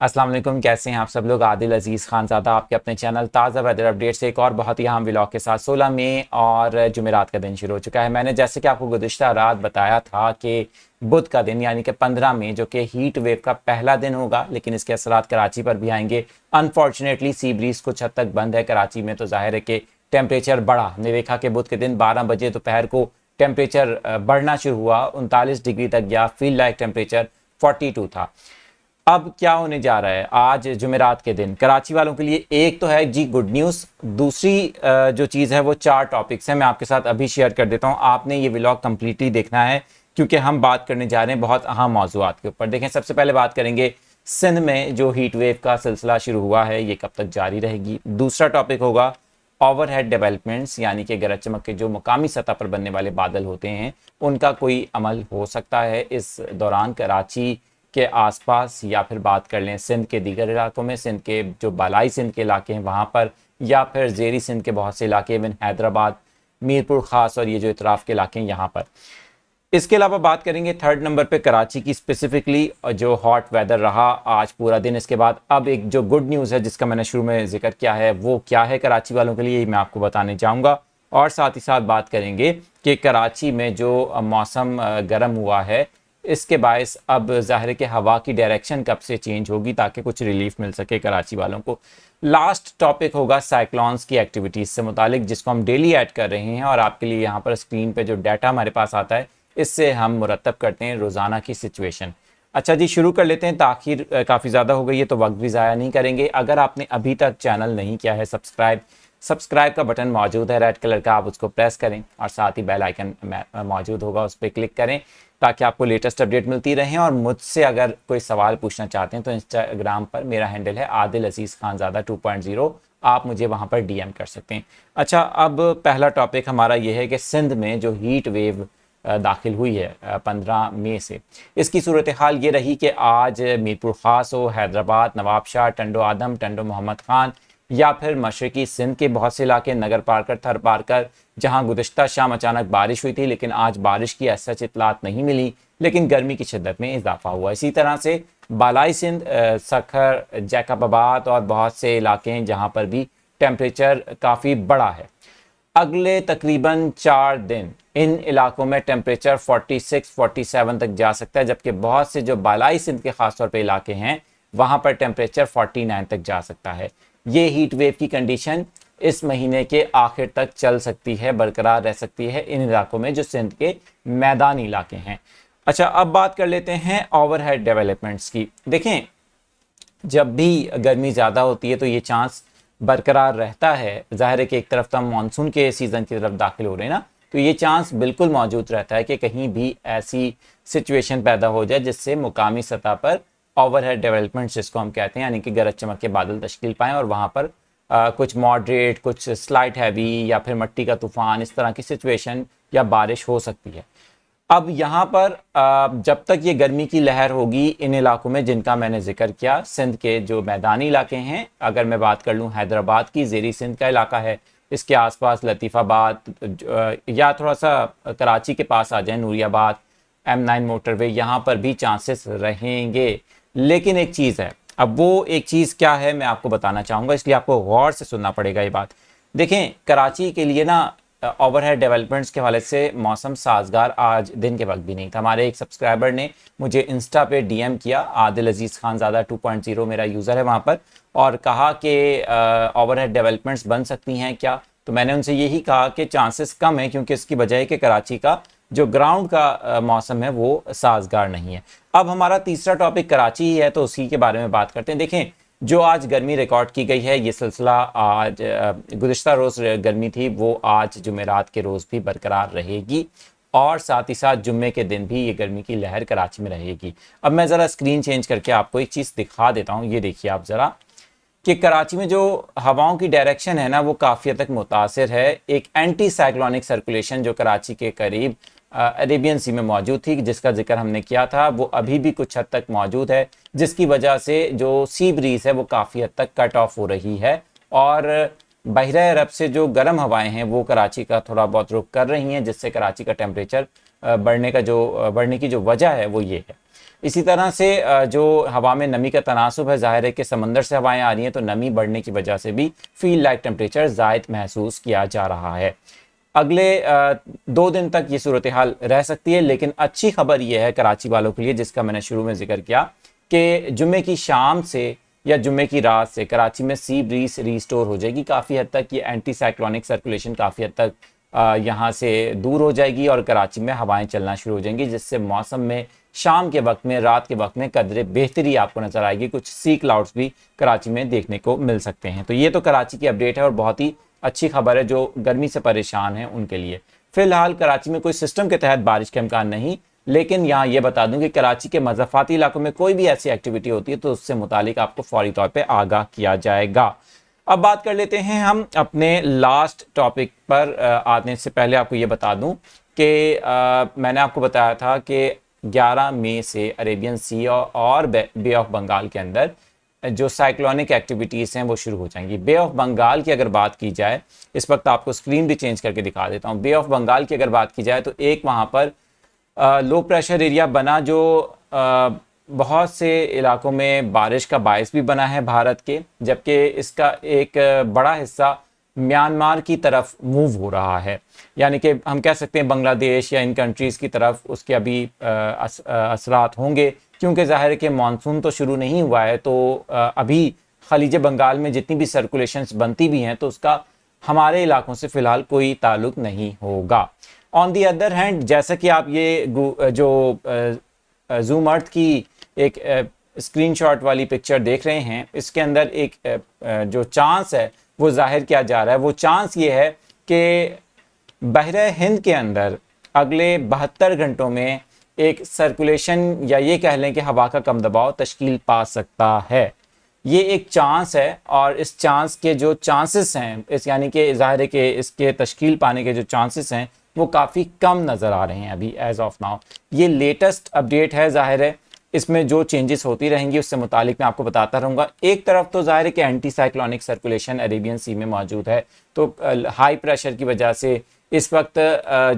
अस्सलाम वालेकुम, कैसे हैं आप सब लोग। आदिल अजीज़ खानज़ादा आपके अपने चैनल ताज़ा वेदर अपडेट से एक और बहुत ही अहम व्लॉग के साथ 16 मई और जुमेरात का दिन शुरू हो चुका है। मैंने जैसे कि आपको गुज़िश्ता रात बताया था कि बुध का दिन यानी कि 15 मई जो कि हीट वेव का पहला दिन होगा, लेकिन इसके असरात कराची पर भी आएंगे। अनफॉर्चुनेटली सी ब्रीज कुछ हद तक बंद है कराची में, तो जाहिर है कि टेम्परेचर बढ़ा। हमने देखा कि बुध के दिन 12 बजे दोपहर को टेम्परेचर बढ़ना शुरू हुआ, 39 डिग्री तक गया। फील लाइक टेम्परेचर 42 था। अब क्या होने जा रहा है आज जुमेरात के दिन कराची वालों के लिए। एक तो है जी गुड न्यूज़, दूसरी जो चीज़ है वो 4 टॉपिक्स हैं, मैं आपके साथ अभी शेयर कर देता हूं। आपने ये व्लॉग कंप्लीटली देखना है क्योंकि हम बात करने जा रहे हैं बहुत अहम मौज़ूआत के ऊपर। देखें, सबसे पहले बात करेंगे सिंध में जो हीट वेव का सिलसिला शुरू हुआ है ये कब तक जारी रहेगी। दूसरा टॉपिक होगा ओवरहेड डेवलपमेंट्स, यानी कि गरज चमक के जो मुकामी सतह पर बनने वाले बादल होते हैं उनका कोई अमल हो सकता है इस दौरान कराची के आसपास, या फिर बात कर लें सिंध के दीगर इलाकों में, सिंध के जो बालाई सिंध के इलाके हैं वहाँ पर, या फिर ज़ेरी सिंध के बहुत से इलाके, इवन हैदराबाद, मीरपुर ख़ास और ये जो इतराफ़ के इलाके हैं यहाँ पर। इसके अलावा बात करेंगे थर्ड नंबर पे कराची की स्पेसिफिकली जो हॉट वेदर रहा आज पूरा दिन। इसके बाद अब एक जो गुड न्यूज़ है जिसका मैंने शुरू में जिक्र किया है वो क्या है कराची वालों के लिए, मैं आपको बताने जाऊँगा। और साथ ही साथ बात करेंगे कि कराची में जो मौसम गर्म हुआ है इसके बायस अब ज़ाहिर है कि हवा की डायरेक्शन कब से चेंज होगी ताकि कुछ रिलीफ मिल सके कराची वालों को। लास्ट टॉपिक होगा साइक्लोन्स की एक्टिविटीज़ से मुतालिक, जिसको हम डेली ऐड कर रहे हैं और आपके लिए यहाँ पर स्क्रीन पे जो डाटा हमारे पास आता है इससे हम मुरतब करते हैं रोज़ाना की सिचुएशन। अच्छा जी, शुरू कर लेते हैं। ताखिर काफ़ी ज़्यादा हो गई है तो वक्त भी ज़ाया नहीं करेंगे। अगर आपने अभी तक चैनल नहीं किया है सब्सक्राइब का बटन मौजूद है रेड कलर का, आप उसको प्रेस करें और साथ ही बेल आइकन मौजूद होगा, उस पर क्लिक करें ताकि आपको लेटेस्ट अपडेट मिलती रहे। और मुझसे अगर कोई सवाल पूछना चाहते हैं तो इंस्टाग्राम पर मेरा हैंडल है आदिल अजीज़ खानज़ादा 2.0, आप मुझे वहाँ पर डीएम कर सकते हैं। अच्छा, अब पहला टॉपिक हमारा ये है कि सिंध में जो हीट वेव दाखिल हुई है 15 मई से, इसकी सूरत हाल ये रही कि आज मीरपुर ख़ास हो, हैदराबाद, नवाबशाह, टंडो आदम, टंडो मोहम्मद ख़ान या फिर मशरकी सिंध के बहुत से इलाके, नगर पारकर, थर पारकर, जहां गुज़िश्ता शाम अचानक बारिश हुई थी, लेकिन आज बारिश की ऐसा इतलात नहीं मिली, लेकिन गर्मी की शिद्दत में इजाफा हुआ। इसी तरह से बालाई सिंध, सखर, जैकबाबाद और बहुत से इलाके हैं जहां पर भी टेम्परेचर काफ़ी बड़ा है। अगले तकरीबन 4 दिन इन इलाकों में टेम्परेचर 46-47 तक जा सकता है, जबकि बहुत से जो बालाई सिंध के ख़ासतौर पर इलाके हैं वहाँ पर टेम्परेचर 49 तक जा सकता है। ये हीट वेव की कंडीशन इस महीने के आखिर तक चल सकती है, बरकरार रह सकती है इन इलाकों में जो सिंध के मैदानी इलाके हैं। अच्छा, अब बात कर लेते हैं ओवरहेड डेवलपमेंट्स की। देखें, जब भी गर्मी ज़्यादा होती है तो ये चांस बरकरार रहता है। ज़ाहिर है कि एक तरफ तो हम मानसून के सीज़न की तरफ दाखिल हो रहे हैं ना, तो ये चांस बिल्कुल मौजूद रहता है कि कहीं भी ऐसी सिचुएशन पैदा हो जाए जिससे मुकामी सतह पर ओवरहेड डेवलपमेंट्स जिसको हम कहते हैं, यानी कि गरज चमक के बादल तश्कील पाएँ और वहाँ पर कुछ मॉडरेट, कुछ स्लाइट हैवी या फिर मिट्टी का तूफान, इस तरह की सिचुएशन या बारिश हो सकती है। अब यहाँ पर जब तक ये गर्मी की लहर होगी इन इलाकों में जिनका मैंने जिक्र किया, सिंध के जो मैदानी इलाके हैं, अगर मैं बात कर लूँ हैदराबाद की, ज़ेरी सिंध का इलाका है, इसके आसपास लतीफ़ाबाद या थोड़ा सा कराची के पास आ जाए नूरियाबाद, M9 मोटरवे, यहाँ पर भी चांसेस रहेंगे। लेकिन एक चीज़ है, अब वो एक चीज़ क्या है मैं आपको बताना चाहूँगा, इसलिए आपको गौर से सुनना पड़ेगा ये बात। देखें, कराची के लिए ना ओवरहेड डेवलपमेंट्स के हवाले से मौसम साजगार आज दिन के वक्त भी नहीं था। हमारे एक सब्सक्राइबर ने मुझे इंस्टा पे डीएम किया, आदिल अजीज़ खानज़ादा 2.0 मेरा यूज़र है वहाँ पर, और कहा कि ओवरहेड डेवलपमेंट्स बन सकती हैं क्या। तो मैंने उनसे यही कहा कि चांसेस कम है, क्योंकि इसकी वजह है कि कराची का जो ग्राउंड का मौसम है वो साजगार नहीं है। अब हमारा तीसरा टॉपिक कराची ही है तो उसी के बारे में बात करते हैं। देखें, जो आज गर्मी रिकॉर्ड की गई है ये सिलसिला आज गुज़िश्ता रोज़ गर्मी थी वो आज जुमेरात के रोज़ भी बरकरार रहेगी और साथ ही साथ जुम्मे के दिन भी ये गर्मी की लहर कराची में रहेगी। अब मैं ज़रा स्क्रीन चेंज करके आपको एक चीज़ दिखा देता हूँ। ये देखिए आप ज़रा कि कराची में जो हवाओं की डायरेक्शन है ना वो काफ़ी हद तक मुतासिर है। एक एंटी साइक्लोनिक सर्कुलेशन जो कराची के करीब अरेबियन सी में मौजूद थी, जिसका जिक्र हमने किया था, वो अभी भी कुछ हद तक मौजूद है, जिसकी वजह से जो सी ब्रीज है वो काफ़ी हद तक कट ऑफ हो रही है और बहरा अरब से जो गर्म हवाएं हैं वो कराची का थोड़ा बहुत रुख कर रही हैं, जिससे कराची का टेम्परेचर बढ़ने की जो वजह है वो ये है। इसी तरह से जो हवा में नमी का तनासुब है, ज़ाहिर है कि समंदर से हवाएं आ रही हैं तो नमी बढ़ने की वजह से भी फील लाइक टेम्परेचर ज़ायद महसूस किया जा रहा है। अगले 2 दिन तक ये सूरत हाल रह सकती है, लेकिन अच्छी खबर यह है कराची वालों के लिए, जिसका मैंने शुरू में जिक्र किया, कि जुम्मे की शाम से या जुम्मे की रात से कराची में सी ब्रीज रिस्टोर हो जाएगी काफ़ी हद तक। ये एंटी साइक्लोनिक सर्कुलेशन काफ़ी हद तक यहाँ से दूर हो जाएगी और कराची में हवाएं चलना शुरू हो जाएंगी, जिससे मौसम में शाम के वक्त में, रात के वक्त में कदरे बेहतरी आपको नजर आएगी। कुछ सी क्लाउड्स भी कराची में देखने को मिल सकते हैं। तो ये तो कराची की अपडेट है और बहुत ही अच्छी खबर है जो गर्मी से परेशान हैं उनके लिए। फिलहाल कराची में कोई सिस्टम के तहत बारिश का इम्कान नहीं, लेकिन यहाँ ये बता दूं कि कराची के मज़ाफ़ाती इलाकों में कोई भी ऐसी एक्टिविटी होती है तो उससे मुतालिक आपको फौरी तौर पे आगाह किया जाएगा। अब बात कर लेते हैं हम अपने लास्ट टॉपिक पर आने से पहले आपको ये बता दूं कि मैंने आपको बताया था कि 11 मई से अरेबियन सी और बे ऑफ बंगाल के अंदर जो साइक्लोनिक एक्टिविटीज़ हैं वो शुरू हो जाएंगी। बे ऑफ बंगाल की अगर बात की जाए, इस वक्त आपको स्क्रीन भी चेंज करके दिखा देता हूँ। बे ऑफ बंगाल की अगर बात की जाए तो एक वहाँ पर लो प्रेशर एरिया बना जो बहुत से इलाकों में बारिश का बायस भी बना है भारत के, जबकि इसका एक बड़ा हिस्सा म्यांमार की तरफ मूव हो रहा है। यानी कि हम कह सकते हैं बांग्लादेश या इन कंट्रीज़ की तरफ उसके अभी असरात होंगे, क्योंकि ज़ाहिर है कि मानसून तो शुरू नहीं हुआ है। तो अभी खलीज बंगाल में जितनी भी सर्कुलेशंस बनती भी हैं तो उसका हमारे इलाकों से फ़िलहाल कोई ताल्लुक नहीं होगा। ऑन दी अदर हैंड, जैसा कि आप ये जो जूम अर्थ की एक स्क्रीनशॉट वाली पिक्चर देख रहे हैं, इसके अंदर एक जो चांस है वो जाहिर किया जा रहा है। वो चांस ये है कि बहरे हिंद के अंदर अगले 72 घंटों में एक सर्कुलेशन या ये कह लें कि हवा का कम दबाव तश्कील पा सकता है। ये एक चांस है और इस चांस के जो चांसेस हैं, इस यानी कि ज़ाहिर है कि इसके तश्कील पाने के जो चांसेस हैं वो काफ़ी कम नज़र आ रहे हैं अभी एज ऑफ नाउ। ये लेटेस्ट अपडेट है, ज़ाहिर है इसमें जो चेंजेस होती रहेंगी उससे मुतालिक मैं आपको बताता रहूँगा। एक तरफ तो ज़ाहिर है कि एंटी साइक्लोनिक सर्कुलेशन अरेबियन सी में मौजूद है, तो हाई प्रेशर की वजह से इस वक्त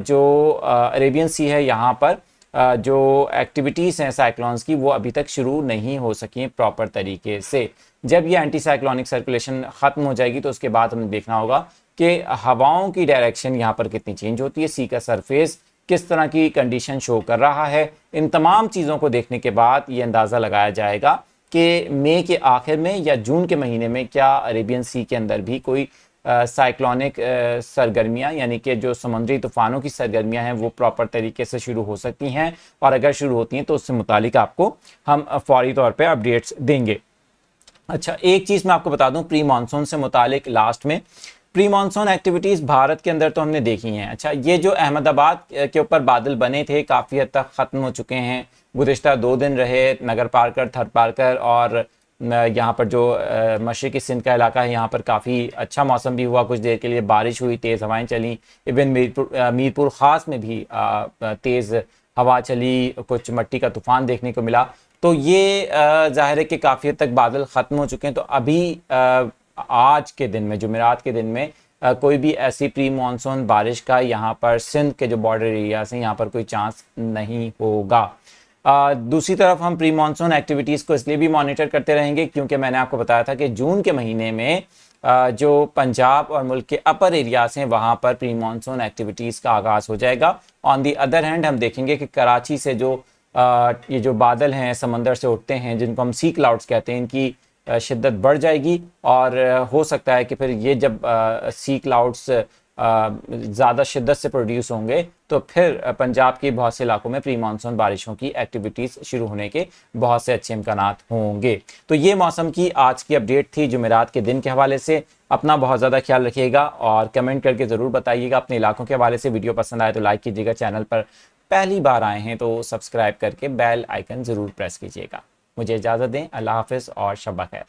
जो अरेबियन सी है यहाँ पर जो एक्टिविटीज़ हैं साइक्लोन्स की वो अभी तक शुरू नहीं हो सकी प्रॉपर तरीके से। जब ये एंटी साइक्लोनिक सर्कुलेशन ख़त्म हो जाएगी तो उसके बाद हमें देखना होगा कि हवाओं की डायरेक्शन यहाँ पर कितनी चेंज होती है, सी का सरफेस किस तरह की कंडीशन शो कर रहा है। इन तमाम चीज़ों को देखने के बाद ये अंदाज़ा लगाया जाएगा कि मई के आखिर में या जून के महीने में क्या अरेबियन सी के अंदर भी कोई साइक्लोनिक सरगर्मियाँ यानी कि जो समुद्री तूफ़ानों की सरगर्मियाँ हैं वो प्रॉपर तरीके से शुरू हो सकती हैं, और अगर शुरू होती हैं तो उससे मुतालिक आपको हम फौरी तौर पे अपडेट्स देंगे। अच्छा, एक चीज़ मैं आपको बता दूं प्री मानसून से मुतालिक, लास्ट में प्री मानसून एक्टिविटीज़ भारत के अंदर तो हमने देखी हैं। अच्छा, ये जो अहमदाबाद के ऊपर बादल बने थे काफ़ी हद तक ख़त्म हो चुके हैं। गुज़िश्ता 2 दिन रहे नगर पार्कर, थरपारकर और यहाँ पर जो मशरिकी सिंध का इलाका है यहाँ पर काफ़ी अच्छा मौसम भी हुआ, कुछ देर के लिए बारिश हुई, तेज़ हवाएं चली। इवन मीरपुर ख़ास में भी तेज़ हवा चली, कुछ मट्टी का तूफ़ान देखने को मिला। तो ये ज़ाहिर है कि काफ़ी हद तक बादल ख़त्म हो चुके हैं। तो अभी आज के दिन में, जुमेरात के दिन में कोई भी ऐसी प्री मानसून बारिश का यहाँ पर सिंध के जो बॉर्डर एरियाज हैं यहाँ पर कोई चांस नहीं होगा। दूसरी तरफ हम प्री मानसून एक्टिविटीज़ को इसलिए भी मॉनिटर करते रहेंगे क्योंकि मैंने आपको बताया था कि जून के महीने में जो पंजाब और मुल्क के अपर एरियाज हैं वहाँ पर प्री मानसून एक्टिविटीज़ का आगाज़ हो जाएगा। ऑन दी अदर हैंड हम देखेंगे कि कराची से जो ये जो बादल हैं समंदर से उठते हैं जिनको हम सी क्लाउड्स कहते हैं, इनकी शिद्दत बढ़ जाएगी और हो सकता है कि फिर ये जब सी क्लाउड्स ज़्यादा शिद्दत से प्रोड्यूस होंगे तो फिर पंजाब के बहुत से इलाकों में प्री मानसून बारिशों की एक्टिविटीज़ शुरू होने के बहुत से अच्छे इम्कानात होंगे। तो ये मौसम की आज की अपडेट थी जुमेरात के दिन के हवाले से। अपना बहुत ज़्यादा ख्याल रखिएगा और कमेंट करके ज़रूर बताइएगा अपने इलाकों के हवाले से। वीडियो पसंद आए तो लाइक कीजिएगा, चैनल पर पहली बार आए हैं तो सब्सक्राइब करके बेल आइकन ज़रूर प्रेस कीजिएगा। मुझे इजाज़त दें, अल्लाह हाफ़िज़ और शब ख़ैर।